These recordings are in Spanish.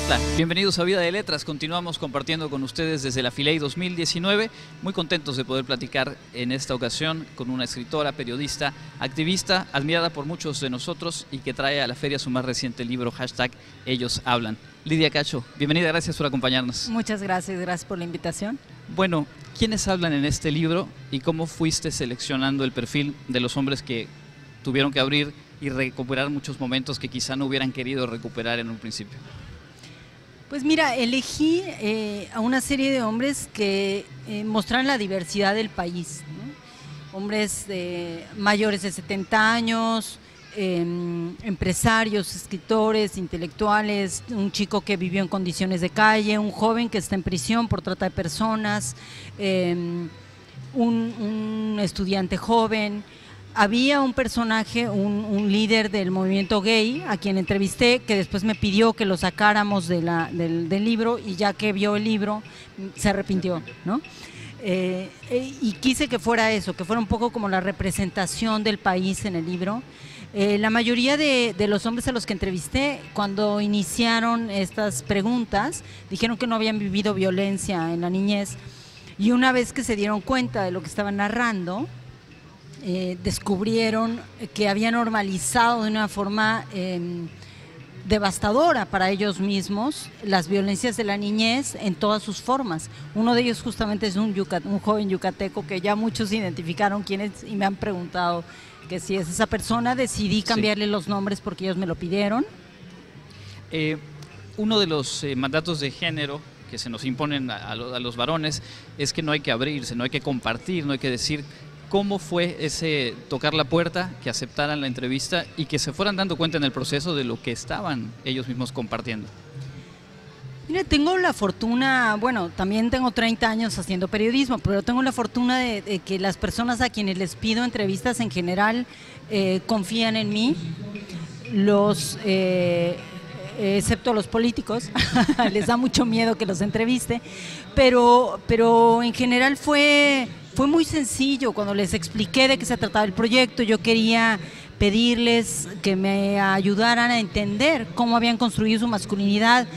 Hola, bienvenidos a Vida de Letras. Continuamos compartiendo con ustedes desde la Filey 2019. Muy contentos de poder platicar en esta ocasión con una escritora, periodista, activista, admirada por muchos de nosotros y que trae a la feria su más reciente libro, #Ellos Hablan. Lidia Cacho, bienvenida, gracias por acompañarnos. Muchas gracias por la invitación. Bueno, ¿quiénes hablan en este libro y cómo fuiste seleccionando el perfil de los hombres que tuvieron que abrir y recuperar muchos momentos que quizá no hubieran querido recuperar en un principio? Pues mira, elegí a una serie de hombres que mostraran la diversidad del país, ¿no? Hombres mayores de 70 años, empresarios, escritores, intelectuales, un chico que vivió en condiciones de calle, un joven que está en prisión por trata de personas, un estudiante joven. Había un personaje, un líder del movimiento gay, a quien entrevisté, que después me pidió que lo sacáramos del libro, y ya que vio el libro, se arrepintió, ¿no? Y quise que fuera eso, que fuera un poco como la representación del país en el libro. La mayoría de los hombres a los que entrevisté, cuando iniciaron estas preguntas, dijeron que no habían vivido violencia en la niñez, y una vez que se dieron cuenta de lo que estaban narrando, descubrieron que había normalizado de una forma devastadora para ellos mismos las violencias de la niñez en todas sus formas. Uno de ellos justamente es un joven yucateco que ya muchos identificaron quién es y me han preguntado que si es esa persona. Decidí cambiarle los nombres porque ellos me lo pidieron. Uno de los mandatos de género que se nos imponen a los varones es que no hay que abrirse, no hay que compartir, no hay que decir. ¿Cómo fue ese tocar la puerta, que aceptaran la entrevista y que se fueran dando cuenta en el proceso de lo que estaban ellos mismos compartiendo? Mira, tengo la fortuna, bueno, también tengo 30 años haciendo periodismo, pero tengo la fortuna de que las personas a quienes les pido entrevistas en general confían en mí, excepto los políticos, les da mucho miedo que los entreviste, pero en general fue muy sencillo. Cuando les expliqué de qué se trataba el proyecto, yo quería pedirles que me ayudaran a entender cómo habían construido su masculinidad,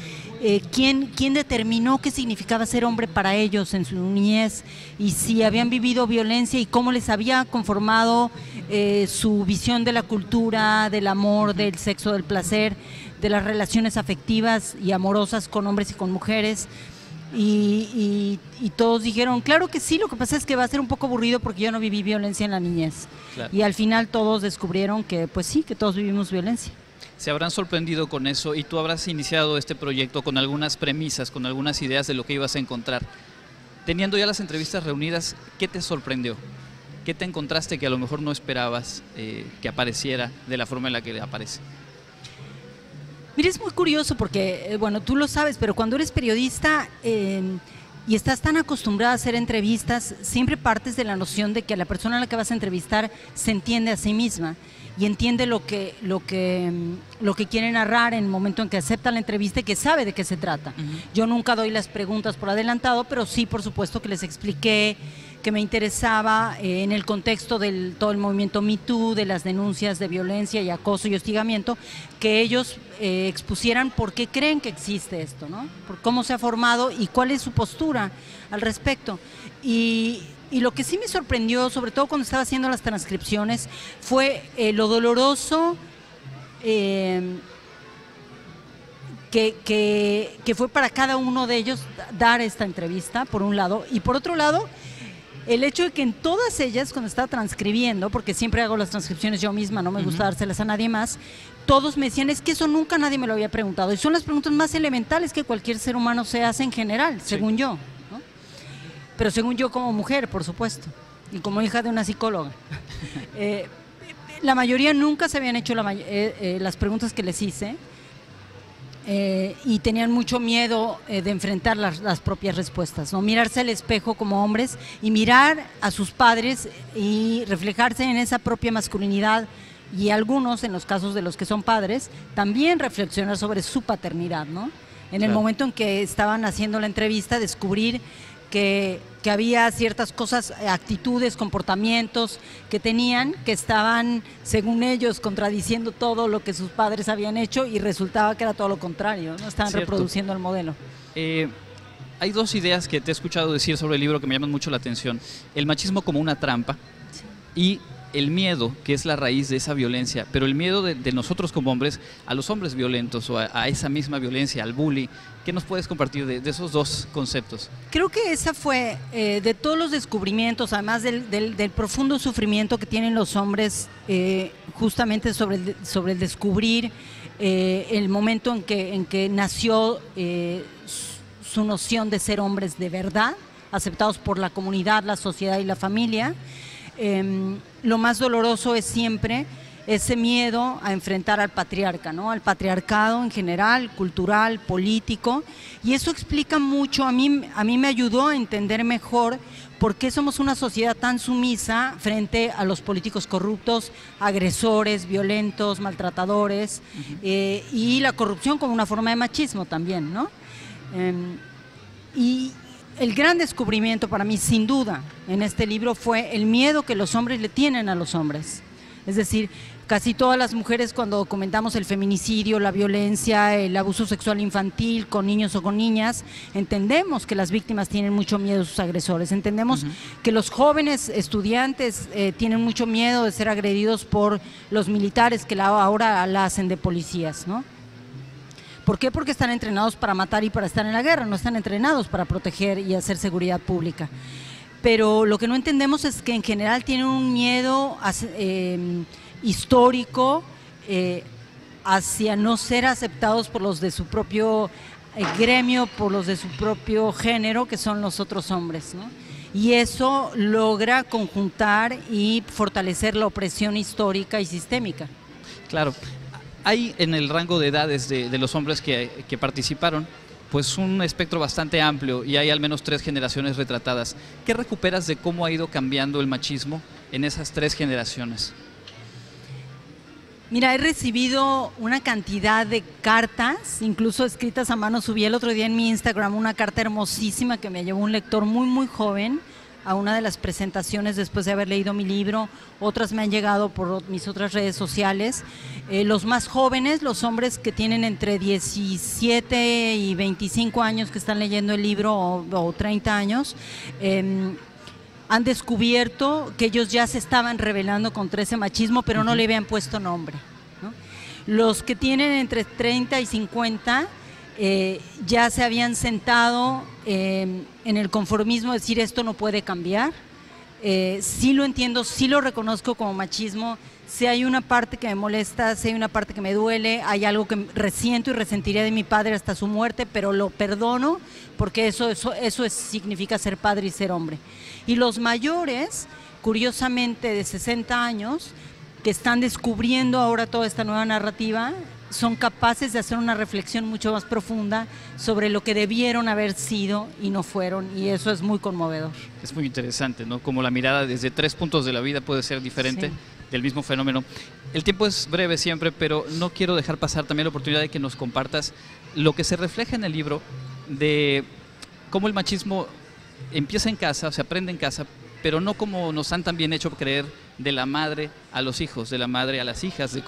quién determinó qué significaba ser hombre para ellos en su niñez, y si habían vivido violencia y cómo les había conformado su visión de la cultura, del amor, del sexo, del placer, de las relaciones afectivas y amorosas con hombres y con mujeres. Y todos dijeron, claro que sí, lo que pasa es que va a ser un poco aburrido porque yo no viví violencia en la niñez. Claro. Y al final todos descubrieron que pues sí, que todos vivimos violencia. Se habrán sorprendido con eso y tú habrás iniciado este proyecto con algunas premisas, con algunas ideas de lo que ibas a encontrar. Teniendo ya las entrevistas reunidas, ¿qué te sorprendió? ¿Qué te encontraste que a lo mejor no esperabas que apareciera de la forma en la que aparece? Mira, es muy curioso porque, bueno, tú lo sabes, pero cuando eres periodista y estás tan acostumbrada a hacer entrevistas, siempre partes de la noción de que a la persona a la que vas a entrevistar se entiende a sí misma y entiende lo que quiere narrar en el momento en que acepta la entrevista y que sabe de qué se trata. Yo nunca doy las preguntas por adelantado, pero sí, por supuesto, que les expliqué que me interesaba en el contexto de todo el movimiento Me Too, de las denuncias de violencia y acoso y hostigamiento, que ellos expusieran por qué creen que existe esto, ¿no? Por cómo se ha formado y cuál es su postura al respecto. Y lo que sí me sorprendió, sobre todo cuando estaba haciendo las transcripciones, fue lo doloroso que fue para cada uno de ellos dar esta entrevista, por un lado, y por otro lado, el hecho de que en todas ellas, cuando estaba transcribiendo, porque siempre hago las transcripciones yo misma, no me gusta dárselas a nadie más, todos me decían, es que eso nunca nadie me lo había preguntado, y son las preguntas más elementales que cualquier ser humano se hace en general, según yo, ¿no? Pero según yo como mujer, por supuesto, y como hija de una psicóloga. La mayoría nunca se habían hecho las preguntas que les hice, y tenían mucho miedo de enfrentar las propias respuestas, ¿no? Mirarse al espejo como hombres y mirar a sus padres y reflejarse en esa propia masculinidad, y algunos, en los casos de los que son padres, también reflexionar sobre su paternidad, ¿no? En el momento en que estaban haciendo la entrevista, descubrir que porque había ciertas cosas, actitudes, comportamientos que tenían que estaban, según ellos, contradiciendo todo lo que sus padres habían hecho y resultaba que era todo lo contrario, ¿no? Estaban reproduciendo el modelo. Hay dos ideas que te he escuchado decir sobre el libro que me llaman mucho la atención. El machismo como una trampa y el miedo, que es la raíz de esa violencia, pero el miedo de nosotros como hombres a los hombres violentos o a esa misma violencia, al bully. ¿Qué nos puedes compartir de esos dos conceptos? Creo que esa fue, de todos los descubrimientos, además del profundo sufrimiento que tienen los hombres, justamente sobre el descubrir el momento en que nació su noción de ser hombres de verdad, aceptados por la comunidad, la sociedad y la familia. Lo más doloroso es siempre ese miedo a enfrentar al patriarca, ¿no? Al patriarcado en general, cultural, político, y eso explica mucho, a mí me ayudó a entender mejor por qué somos una sociedad tan sumisa frente a los políticos corruptos, agresores, violentos, maltratadores, y la corrupción como una forma de machismo también, ¿no? Y el gran descubrimiento para mí, sin duda, en este libro fue el miedo que los hombres le tienen a los hombres. Es decir, casi todas las mujeres, cuando documentamos el feminicidio, la violencia, el abuso sexual infantil con niños o con niñas, entendemos que las víctimas tienen mucho miedo a sus agresores, entendemos que los jóvenes estudiantes tienen mucho miedo de ser agredidos por los militares que ahora la hacen de policías, ¿no? ¿Por qué? Porque están entrenados para matar y para estar en la guerra, no están entrenados para proteger y hacer seguridad pública. Pero lo que no entendemos es que en general tienen un miedo histórico hacia no ser aceptados por los de su propio gremio, por los de su propio género, que son los otros hombres, ¿no? Y eso logra conjuntar y fortalecer la opresión histórica y sistémica. Claro. Hay en el rango de edades de los hombres que participaron, pues un espectro bastante amplio y hay al menos 3 generaciones retratadas. ¿Qué recuperas de cómo ha ido cambiando el machismo en esas 3 generaciones? Mira, he recibido una cantidad de cartas, incluso escritas a mano. Subí el otro día en mi Instagram una carta hermosísima que me llevó un lector muy, muy joven a una de las presentaciones después de haber leído mi libro. Otras me han llegado por mis otras redes sociales. Los más jóvenes, los hombres que tienen entre 17 y 25 años que están leyendo el libro o 30 años, han descubierto que ellos ya se estaban rebelando contra ese machismo, pero no le habían puesto nombre, ¿no? Los que tienen entre 30 y 50 ya se habían sentado en el conformismo de decir esto no puede cambiar. Sí lo entiendo, sí lo reconozco como machismo, si hay una parte que me molesta, si hay una parte que me duele, hay algo que resiento y resentiría de mi padre hasta su muerte, pero lo perdono porque eso significa ser padre y ser hombre. Y los mayores, curiosamente de 60 años, que están descubriendo ahora toda esta nueva narrativa, son capaces de hacer una reflexión mucho más profunda sobre lo que debieron haber sido y no fueron, y eso es muy conmovedor. Es muy interesante, ¿no? Como la mirada desde 3 puntos de la vida puede ser diferente, sí, del mismo fenómeno. El tiempo es breve siempre, pero no quiero dejar pasar también la oportunidad de que nos compartas lo que se refleja en el libro de cómo el machismo empieza en casa, se aprende en casa, pero no como nos han también hecho creer, de la madre a los hijos, de la madre a las hijas, de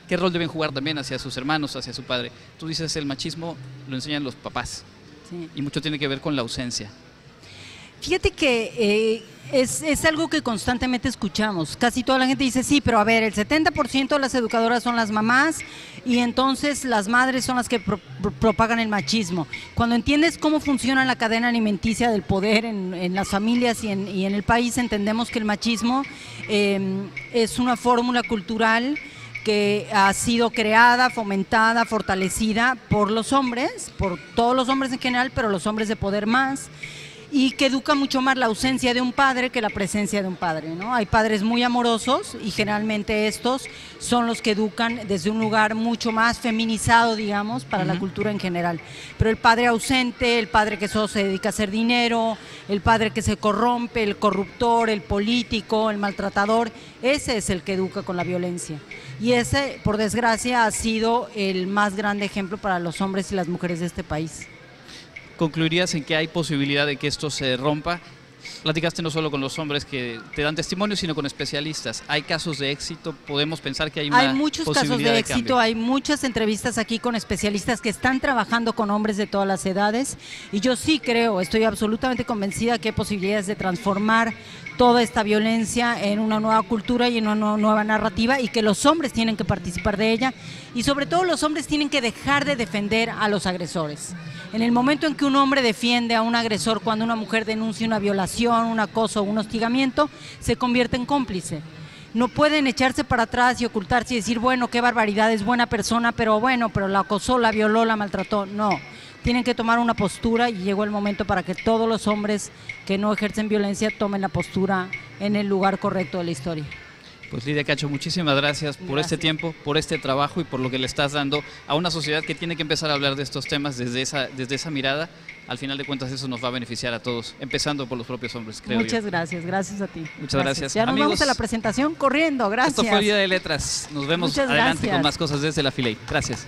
qué rol deben jugar también hacia sus hermanos, hacia su padre. Tú dices, el machismo lo enseñan los papás, sí, y mucho tiene que ver con la ausencia. Fíjate que es algo que constantemente escuchamos. Casi toda la gente dice, sí, pero a ver, el 70% de las educadoras son las mamás y entonces las madres son las que propagan el machismo. Cuando entiendes cómo funciona la cadena alimenticia del poder en las familias y en el país, entendemos que el machismo es una fórmula cultural que ha sido creada, fomentada, fortalecida por los hombres, por todos los hombres en general, pero los hombres de poder más, y que educa mucho más la ausencia de un padre que la presencia de un padre, ¿no? Hay padres muy amorosos y generalmente estos son los que educan desde un lugar mucho más feminizado, digamos, para la cultura en general. Pero el padre ausente, el padre que solo se dedica a hacer dinero, el padre que se corrompe, el corruptor, el político, el maltratador, ese es el que educa con la violencia. Y ese, por desgracia, ha sido el más grande ejemplo para los hombres y las mujeres de este país. ¿Concluirías en que hay posibilidad de que esto se rompa Platicaste no solo con los hombres que te dan testimonio, sino con especialistas. ¿Hay casos de éxito? ¿Podemos pensar que hay una muchos casos de éxito, hay muchas entrevistas aquí con especialistas que están trabajando con hombres de todas las edades y yo sí creo, estoy absolutamente convencida que hay posibilidades de transformar toda esta violencia en una nueva cultura y en una nueva narrativa y que los hombres tienen que participar de ella y sobre todo los hombres tienen que dejar de defender a los agresores. En el momento en que un hombre defiende a un agresor cuando una mujer denuncia una violación, un acoso, un hostigamiento, se convierte en cómplice. No pueden echarse para atrás y ocultarse y decir, bueno, qué barbaridad, es buena persona, pero la acosó, la violó, la maltrató. No, tienen que tomar una postura y llegó el momento para que todos los hombres que no ejercen violencia tomen la postura en el lugar correcto de la historia. Pues Lidia Cacho, muchísimas gracias por este tiempo, por este trabajo y por lo que le estás dando a una sociedad que tiene que empezar a hablar de estos temas desde esa mirada. Al final de cuentas eso nos va a beneficiar a todos, empezando por los propios hombres, creo Muchas yo. gracias a ti. Muchas gracias. Ya nos Amigos, vamos a la presentación corriendo, gracias. Esto fue Vida de Letras, nos vemos Muchas adelante gracias. con más cosas desde la Filey. Gracias.